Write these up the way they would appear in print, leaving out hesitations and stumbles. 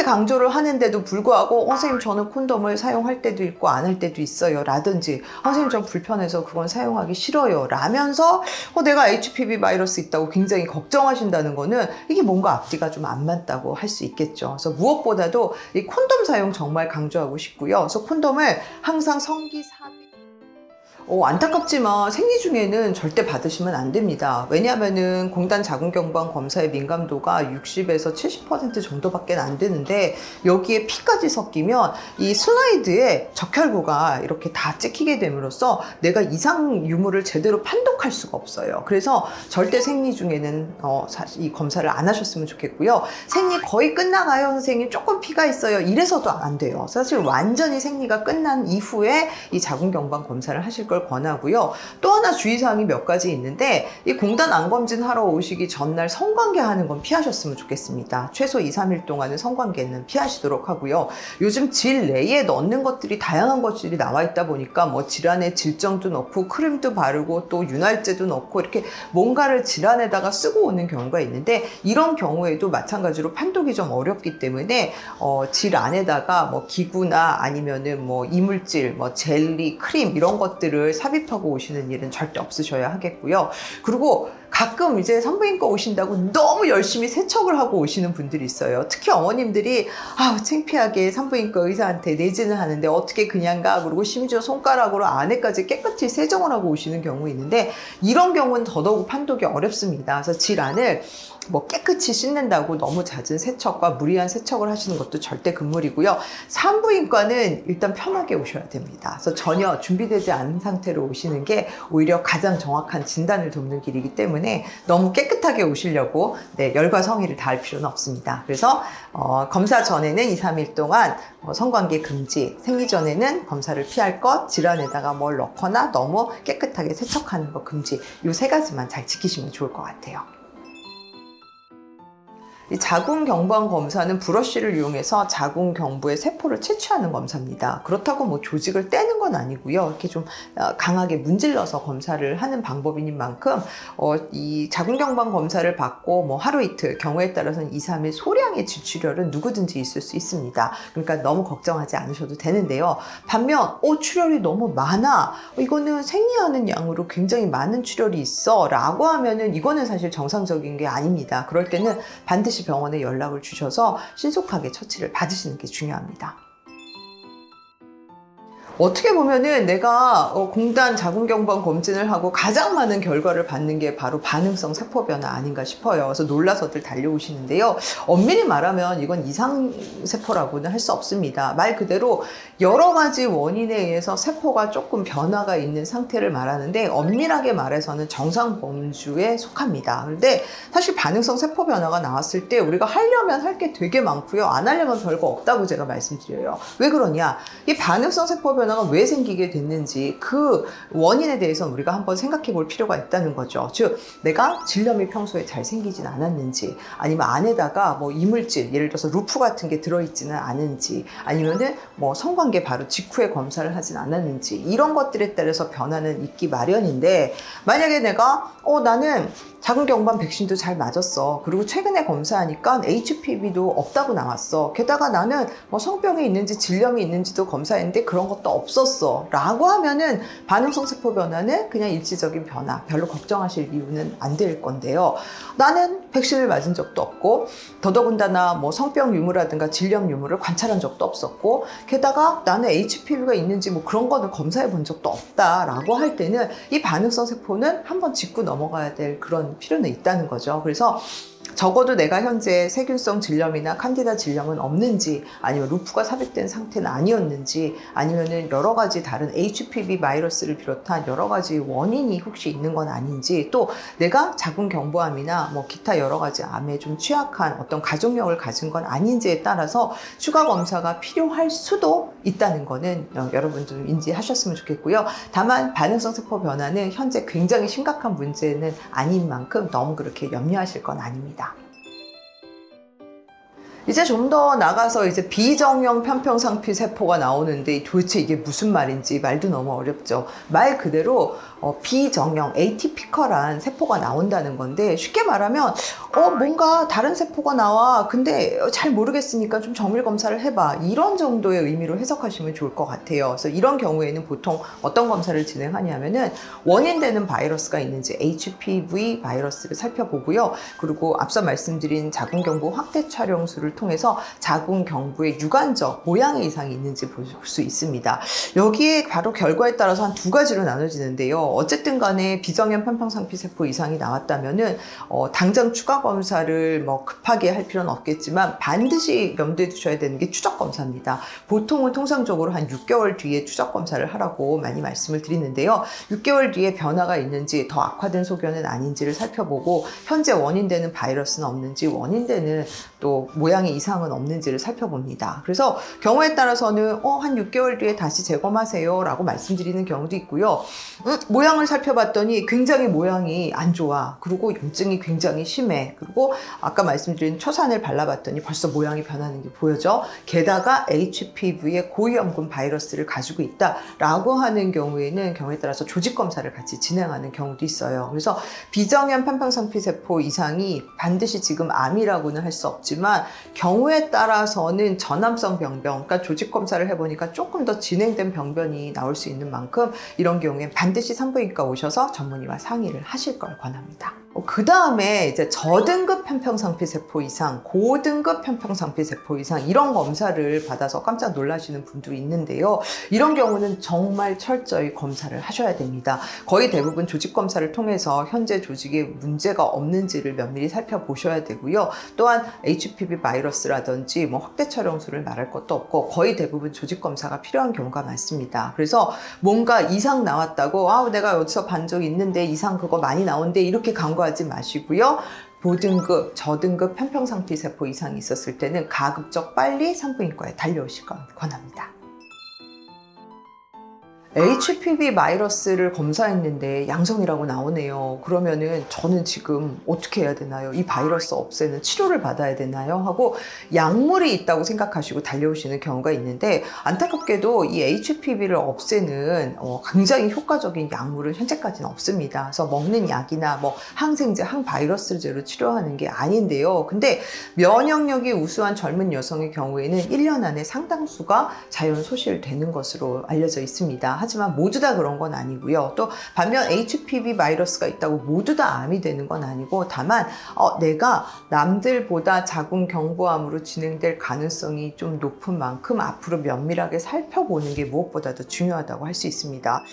강조를 하는데도 불구하고 선생님 저는 콘돔을 사용할 때도 있고 안 할 때도 있어요 라든지 선생님 저 불편해서 그건 사용하기 싫어요 라면서 내가 HPV 바이러스 있다고 굉장히 걱정하신다는 거는 이게 뭔가 앞뒤가 좀 안 맞다고 할 수 있겠죠. 그래서 무엇보다도 이 콘돔 사용 정말 강조하고 싶고요. 그래서 콘돔을 항상 성기 삽입 안타깝지만 생리 중에는 절대 받으시면 안 됩니다. 왜냐하면은 공단 자궁경부암 검사의 민감도가 60에서 70% 정도밖에 안 되는데 여기에 피까지 섞이면 이 슬라이드에 적혈구가 이렇게 다 찍히게 됨으로써 내가 이상 유무를 제대로 판독할 수가 없어요. 그래서 절대 생리 중에는 이 검사를 안 하셨으면 좋겠고요. 생리 거의 끝나가요 선생님 조금 피가 있어요 이래서도 안 돼요. 사실 완전히 생리가 끝난 이후에 이 자궁경부암 검사를 하실 걸 권하고요. 또 하나 주의사항이 몇 가지 있는데 이 공단 암검진 하러 오시기 전날 성관계 하는 건 피하셨으면 좋겠습니다. 최소 2, 3일 동안은 성관계는 피하시도록 하고요. 요즘 질 내에 넣는 것들이 다양한 것들이 나와 있다 보니까 뭐 질환에 질정도 넣고 크림도 바르고 또 윤활제도 넣고 이렇게 뭔가를 질환에다가 쓰고 오는 경우가 있는데 이런 경우에도 마찬가지로 판독이 좀 어렵기 때문에 질 안에다가 뭐 기구나 아니면은 뭐 이물질, 뭐 젤리, 크림 이런 것들을 삽입하고 오시는 일은 절대 없으셔야 하겠고요. 그리고 가끔 이제 산부인과 오신다고 너무 열심히 세척을 하고 오시는 분들이 있어요. 특히 어머님들이 창피하게 산부인과 의사한테 내지는 하는데 어떻게 그냥 가? 그리고 심지어 손가락으로 안에까지 깨끗이 세정을 하고 오시는 경우 있는데 이런 경우는 더더욱 판독이 어렵습니다. 그래서 질환을 뭐 깨끗이 씻는다고 너무 잦은 세척과 무리한 세척을 하시는 것도 절대 금물이고요. 산부인과는 일단 편하게 오셔야 됩니다. 그래서 전혀 준비되지 않은 상태로 오시는 게 오히려 가장 정확한 진단을 돕는 길이기 때문에 너무 깨끗하게 오시려고 열과 성의를 다할 필요는 없습니다. 그래서 검사 전에는 2, 3일 동안 성관계 금지, 생리 전에는 검사를 피할 것, 질환에다가 뭘 넣거나 너무 깨끗하게 세척하는 거 금지 이 세 가지만 잘 지키시면 좋을 것 같아요. 이 자궁경부암 검사는 브러쉬를 이용해서 자궁경부의 세포를 채취하는 검사입니다. 그렇다고 뭐 조직을 떼는 건 아니고요. 이렇게 좀 강하게 문질러서 검사를 하는 방법인 만큼 이 자궁경부암 검사를 받고 뭐 하루 이틀 경우에 따라서는 2, 3일 소량의 지출혈은 누구든지 있을 수 있습니다. 그러니까 너무 걱정하지 않으셔도 되는데요. 반면 출혈이 너무 많아 이거는 생리하는 양으로 굉장히 많은 출혈이 있어 라고 하면은 이거는 사실 정상적인 게 아닙니다. 그럴 때는 반드시 병원에 연락을 주셔서 신속하게 처치를 받으시는 게 중요합니다. 어떻게 보면은 내가 공단 자궁경부암 검진을 하고 가장 많은 결과를 받는 게 바로 반응성 세포 변화 아닌가 싶어요. 그래서 놀라서들 달려오시는데요. 엄밀히 말하면 이건 이상세포라고는 할 수 없습니다. 말 그대로 여러 가지 원인에 의해서 세포가 조금 변화가 있는 상태를 말하는데 엄밀하게 말해서는 정상 범주에 속합니다. 그런데 사실 반응성 세포 변화가 나왔을 때 우리가 하려면 할 게 되게 많고요. 안 하려면 별거 없다고 제가 말씀드려요. 왜 그러냐? 이 반응성 세포 변화가 왜 생기게 됐는지 그 원인에 대해서 우리가 한번 생각해 볼 필요가 있다는 거죠. 즉 내가 질염이 평소에 잘 생기진 않았는지 아니면 안에다가 뭐 이물질 예를 들어서 루프 같은 게 들어있지는 않은지 아니면은 뭐 성관계 바로 직후에 검사를 하진 않았는지 이런 것들에 따라서 변화는 있기 마련인데 만약에 내가 나는 자궁경부암 백신도 잘 맞았어. 그리고 최근에 검사하니까 HPV도 없다고 나왔어. 게다가 나는 뭐 성병이 있는지 질염이 있는지도 검사했는데 그런 것도 없었어. 라고 하면은 반응성 세포 변화는 그냥 일시적인 변화. 별로 걱정하실 이유는 안 될 건데요. 나는 백신을 맞은 적도 없고 더더군다나 뭐 성병 유무라든가 질염 유무를 관찰한 적도 없었고 게다가 나는 HPV가 있는지 뭐 그런 거는 검사해 본 적도 없다라고 할 때는 이 반응성 세포는 한번 짚고 넘어가야 될 그런 필요는 있다는 거죠. 그래서 적어도 내가 현재 세균성 질염이나 칸디다 질염은 없는지 아니면 루프가 삽입된 상태는 아니었는지 아니면은 여러 가지 다른 HPV 바이러스를 비롯한 여러 가지 원인이 혹시 있는 건 아닌지 또 내가 자궁경부암이나 뭐 기타 여러 가지 암에 좀 취약한 어떤 가족력을 가진 건 아닌지에 따라서 추가 검사가 필요할 수도 있다는 거는 여러분들 인지하셨으면 좋겠고요. 다만 반응성 세포 변화는 현재 굉장히 심각한 문제는 아닌 만큼 너무 그렇게 염려하실 건 아닙니다. 이제 좀 더 나가서 이제 비정형 편평상피 세포가 나오는데 도대체 이게 무슨 말인지 말도 너무 어렵죠. 말 그대로 비정형 에이티피컬한 세포가 나온다는 건데, 쉽게 말하면 뭔가 다른 세포가 나와, 근데 잘 모르겠으니까 좀 정밀 검사를 해봐, 이런 정도의 의미로 해석하시면 좋을 것 같아요. 그래서 이런 경우에는 보통 어떤 검사를 진행하냐면은 원인되는 바이러스가 있는지 HPV 바이러스를 살펴보고요. 그리고 앞서 말씀드린 자궁경부 확대 촬영술을 통해서 자궁경부의 유관적 모양의 이상이 있는지 볼 수 있습니다. 여기에 바로 결과에 따라서 한 두 가지로 나눠지는데요. 어쨌든 간에 비정형 편평상피세포 이상이 나왔다면은 당장 추가 검사를 급하게 할 필요는 없겠지만 반드시 염두에 두셔야 되는 게 추적 검사입니다. 보통은 통상적으로 한 6개월 뒤에 추적 검사를 하라고 많이 말씀을 드리는데요. 6개월 뒤에 변화가 있는지, 더 악화된 소견은 아닌지를 살펴보고, 현재 원인되는 바이러스는 없는지, 원인되는 또 모양의 이상은 없는지를 살펴봅니다. 그래서 경우에 따라서는 한 6개월 뒤에 다시 재검하세요 라고 말씀드리는 경우도 있고요. 모양을 살펴봤더니 굉장히 모양이 안 좋아, 그리고 염증이 굉장히 심해, 그리고 아까 말씀드린 초산을 발라봤더니 벌써 모양이 변하는 게 보여져, 게다가 HPV의 고위험군 바이러스를 가지고 있다라고 하는 경우에는 경우에 따라서 조직 검사를 같이 진행하는 경우도 있어요. 그래서 비정형 편평상피세포 이상이 반드시 지금 암이라고는 할 수 없지만, 경우에 따라서는 전암성 병변, 그러니까 조직 검사를 해보니까 조금 더 진행된 병변이 나올 수 있는 만큼, 이런 경우에 반드시 산부인과 오셔서 전문의와 상의를 하실 걸 권합니다. 그 다음에 이제 저등급 편평상피세포 이상, 고등급 편평상피세포 이상, 이런 검사를 받아서 깜짝 놀라시는 분들이 있는데요. 이런 경우는 정말 철저히 검사를 하셔야 됩니다. 거의 대부분 조직 검사를 통해서 현재 조직에 문제가 없는지를 면밀히 살펴보셔야 되고요. 또한 HPV 바이러스라든지 확대 촬영술을 말할 것도 없고, 거의 대부분 조직 검사가 필요한 경우가 많습니다. 그래서 뭔가 이상 나왔다고 내가 여기서 반 적 있는데 이상 그거 많이 나온대, 이렇게 간과하지 마시고요. 고등급, 저등급 편평상피세포 이상이 있었을 때는 가급적 빨리 산부인과에 달려오실 걸 권합니다. HPV 바이러스를 검사했는데 양성이라고 나오네요. 그러면은 저는 지금 어떻게 해야 되나요? 이 바이러스 없애는 치료를 받아야 되나요? 하고 약물이 있다고 생각하시고 달려오시는 경우가 있는데, 안타깝게도 이 HPV를 없애는 굉장히 효과적인 약물은 현재까지는 없습니다. 그래서 먹는 약이나 항생제, 항바이러스제로 치료하는 게 아닌데요. 근데 면역력이 우수한 젊은 여성의 경우에는 1년 안에 상당수가 자연 소실되는 것으로 알려져 있습니다. 하지만 모두 다 그런 건 아니고요. 또 반면 HPV 바이러스가 있다고 모두 다 암이 되는 건 아니고, 다만 내가 남들보다 자궁경부암으로 진행될 가능성이 좀 높은 만큼 앞으로 면밀하게 살펴보는 게 무엇보다도 중요하다고 할 수 있습니다.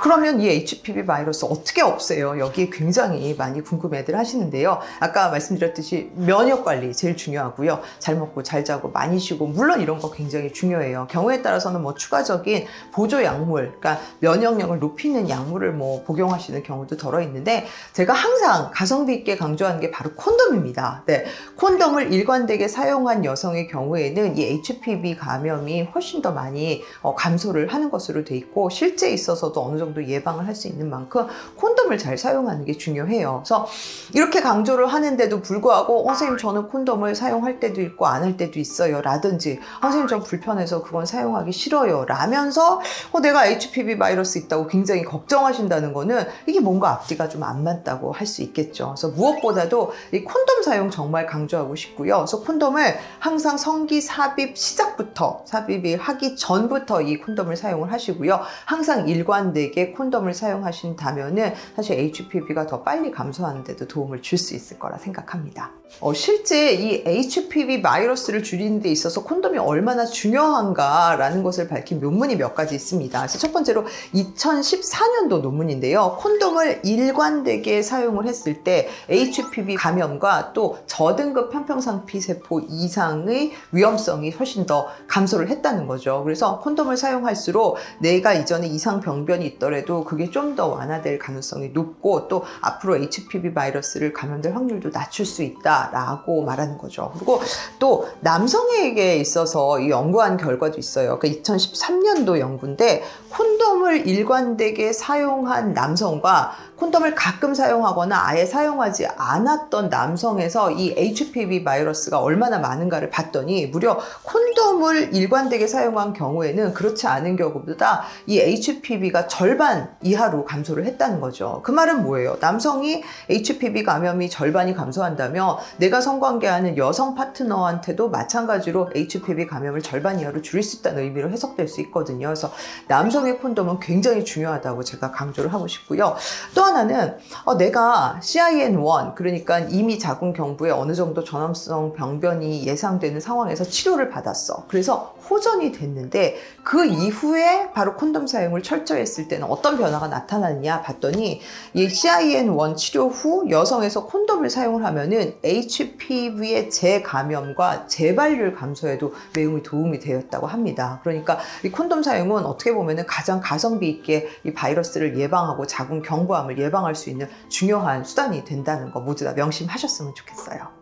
그러면 이 HPV 바이러스 어떻게 없애요? 여기에 굉장히 많이 궁금해들 하시는데요. 아까 말씀드렸듯이 면역관리 제일 중요하고요. 잘 먹고 잘 자고 많이 쉬고, 물론 이런 거 굉장히 중요해요. 경우에 따라서는 추가적인 보조 약물, 그러니까 면역력을 높이는 약물을 복용하시는 경우도 덜어 있는데, 제가 항상 가성비 있게 강조하는 게 바로 콘돔입니다. 네, 콘돔을 일관되게 사용한 여성의 경우에는 이 HPV 감염이 훨씬 더 많이 감소를 하는 것으로 돼 있고, 실제 있어서도 어느 정도 예방을 할 수 있는 만큼 콘돔을 잘 사용하는 게 중요해요. 그래서 이렇게 강조를 하는데도 불구하고 선생님 저는 콘돔을 사용할 때도 있고 안 할 때도 있어요 라든지, 선생님 전 불편해서 그건 사용하기 싫어요 라면서 내가 HPV 바이러스 있다고 굉장히 걱정하신다는 거는, 이게 뭔가 앞뒤가 좀 안 맞다고 할 수 있겠죠. 그래서 무엇보다도 이 콘돔 사용 정말 강조하고 싶고요. 그래서 콘돔을 항상 성기 삽입 시작부터, 삽입이 하기 전부터 이 콘돔을 사용을 하시고요. 항상 일관되게 콘돔을 사용하신다면은 사실 HPV가 더 빨리 감소하는 데도 도움을 줄 수 있을 거라 생각합니다. 실제 이 HPV 바이러스를 줄이는 데 있어서 콘돔이 얼마나 중요한가라는 것을 밝힌 논문이 몇 가지 있습니다. 그래서 첫 번째로 2014년도 논문인데요. 콘돔을 일관되게 사용을 했을 때 HPV 감염과 또 저등급 편평상피세포 이상의 위험성이 훨씬 더 감소를 했다는 거죠. 그래서 콘돔을 사용할수록 내가 이전에 이상 병변이 있더라도 그게 좀 더 완화될 가능성이 높고, 또 앞으로 HPV 바이러스를 감염될 확률도 낮출 수 있다라고 말하는 거죠. 그리고 또 남성에게 있어서 이 연구한 결과도 있어요. 그러니까 2013년도 연구인데, 콘돔을 일관되게 사용한 남성과 콘돔을 가끔 사용하거나 아예 사용하지 않았던 남성에서 이 HPV 바이러스가 얼마나 많은가를 봤더니, 무려 콘돔을 일관되게 사용한 경우에는 그렇지 않은 경우보다 이 HPV가 절반 이하로 감소를 했다는 거죠. 그 말은 뭐예요? 남성이 HPV 감염이 절반이 감소한다면 내가 성관계하는 여성 파트너한테도 마찬가지로 HPV 감염을 절반 이하로 줄일 수 있다는 의미로 해석될 수 있거든요. 그래서 남성의 콘돔은 굉장히 중요하다고 제가 강조를 하고 싶고요. 또 하나는 내가 CIN1 그러니까 이미 자궁경부에 어느 정도 전염성 병변이 예상되는 상황에서 치료를 받았어. 그래서 호전이 됐는데 그 이후에 바로 콘돔 사용을 철저히 했을 때는 어떤 변화가 나타나느냐 봤더니 이 CIN1 치료 후 여성에서 콘돔을 사용을 하면은 HPV의 재감염과 재발률 감소에도 매우 도움이 되었다고 합니다. 그러니까 이 콘돔 사용은 어떻게 보면은 가장 가성비 있게 이 바이러스를 예방하고 자궁 경부암을 예방할 수 있는 중요한 수단이 된다는 거 모두 다 명심하셨으면 좋겠어요.